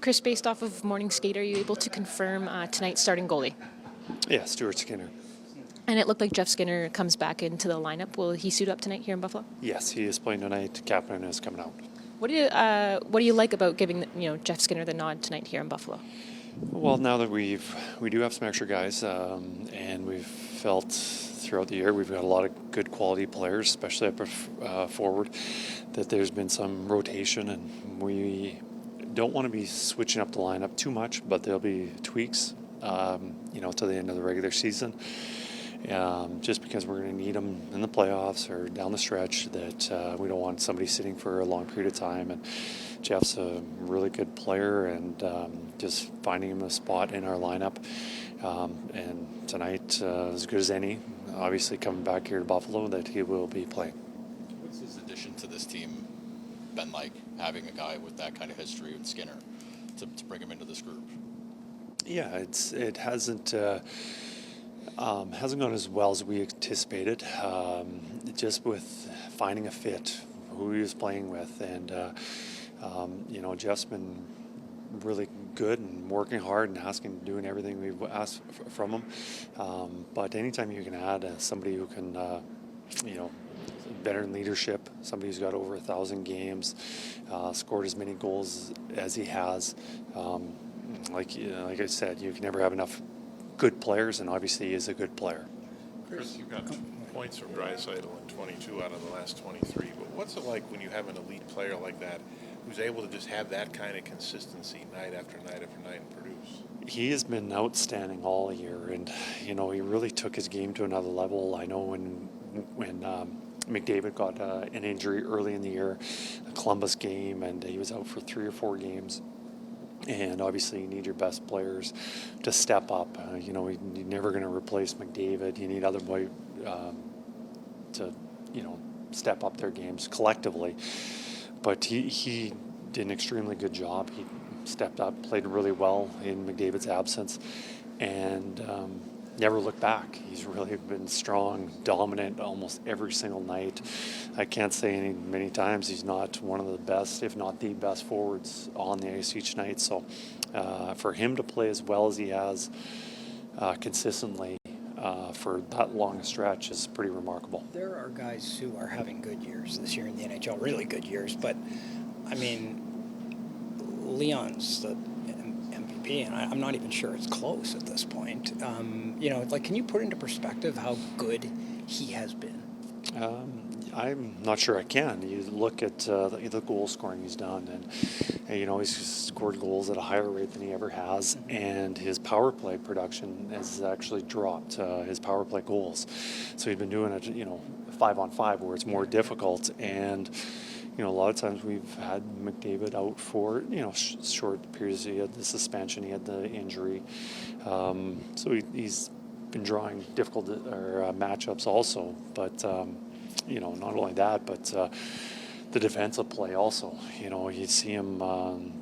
Kris, based off of morning skate, are you able to confirm tonight's starting goalie? Yeah, Stuart Skinner. And it looked like Jeff Skinner comes back into the lineup. Will he suit up tonight here in Buffalo? Yes, he is playing tonight. Captain is coming out. What do you like about giving Jeff Skinner the nod tonight here in Buffalo? Well, now that we do have some extra guys, and we've felt throughout the year we've got a lot of good quality players, especially up forward, that there's been some rotation, and we don't want to be switching up the lineup too much, but there'll be tweaks, to the end of the regular season. Just because we're going to need them in the playoffs or down the stretch, that we don't want somebody sitting for a long period of time. And Jeff's a really good player, and just finding him a spot in our lineup. And tonight, as good as any, obviously coming back here to Buffalo, that he will be playing. What's his addition to this team been like, having a guy with that kind of history with Skinner to bring him into this group? Yeah, it hasn't gone as well as we anticipated. Just with finding a fit, who he was playing with, and Jeff's been really good and working hard and doing everything we've asked from him. But anytime you can add somebody who can, better in leadership, somebody who's got over 1,000 games, scored as many goals as he has. Like I said, you can never have enough good players, and obviously he is a good player. Kris, you got points from Draisaitl in 22 out of the last 23, but what's it like when you have an elite player like that who's able to just have that kind of consistency night after night after night and produce? He has been outstanding all year, and he really took his game to another level. I know when McDavid got an injury early in the year, a Columbus game, and he was out for 3 or 4 games. And obviously you need your best players to step up. You're never going to replace McDavid. You need other boys to step up their games collectively. But he did an extremely good job. He stepped up, played really well in McDavid's absence, and never looked back. He's really been strong, dominant almost every single night. I can't say many times he's not one of the best, if not the best forwards on the ice each night. So for him to play as well as he has consistently for that long a stretch is pretty remarkable. There are guys who are having good years this year in the NHL, really good years, but I mean, Leon's the MVP, and I'm not even sure it's close at this point. Can you put into perspective how good he has been? I'm not sure I can. You look at the goal scoring he's done, and he's scored goals at a higher rate than he ever has, and his power play production has actually dropped, his power play goals. So he's been doing it, 5-on-5, where it's more difficult, and a lot of times we've had McDavid out for, short periods. He had the suspension, he had the injury. So he's been drawing difficult matchups also. But, not only that, but the defensive play also. You see him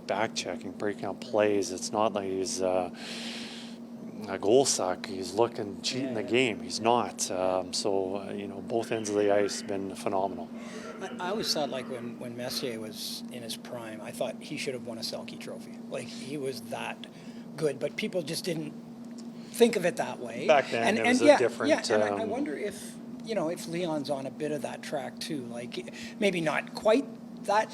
back-checking, breaking out plays. It's not like he's a goal suck. He's cheating the game. He's not. So both ends of the ice have been phenomenal. I always thought, like, when Messier was in his prime, I thought he should have won a Selke trophy. Like, he was that good, but people just didn't think of it that way. Back then, it was a different... Yeah, and I wonder if Leon's on a bit of that track, too. Like, maybe not quite that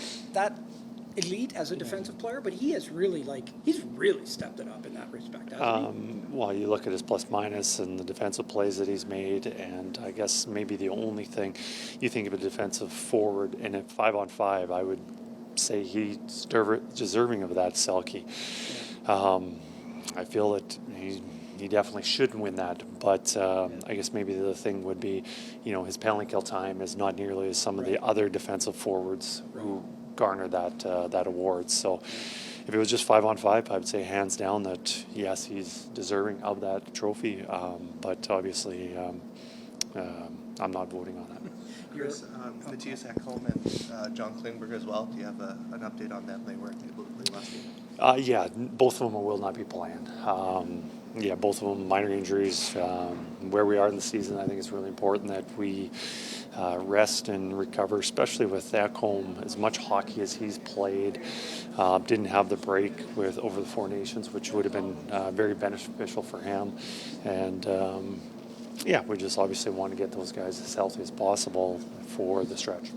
elite as a defensive player, but he has really, he's really stepped it up in that respect, hasn't he? Well, you look at his plus-minus and the defensive plays that he's made, and I guess maybe the only thing you think of a defensive forward, and at 5-on-5, I would say he's deserving of that, Selke. I feel that he definitely should win that, but I guess maybe the thing would be, his penalty kill time is not nearly as some of the other defensive forwards who garner that award. So if it was just 5-on-5, I would say hands down that yes, he's deserving of that trophy. But obviously, I'm not voting on that. Kris, Matthias Ekholm and John Klingberg as well. Do you have an update on them? They weren't able to play last game. Yeah, both of them will not be playing. Yeah, both of them minor injuries. Where we are in the season, I think it's really important that we rest and recover, especially with Ekholm. As much hockey as he's played, didn't have the break with over the Four Nations, which would have been very beneficial for him. And we just obviously want to get those guys as healthy as possible for the stretch.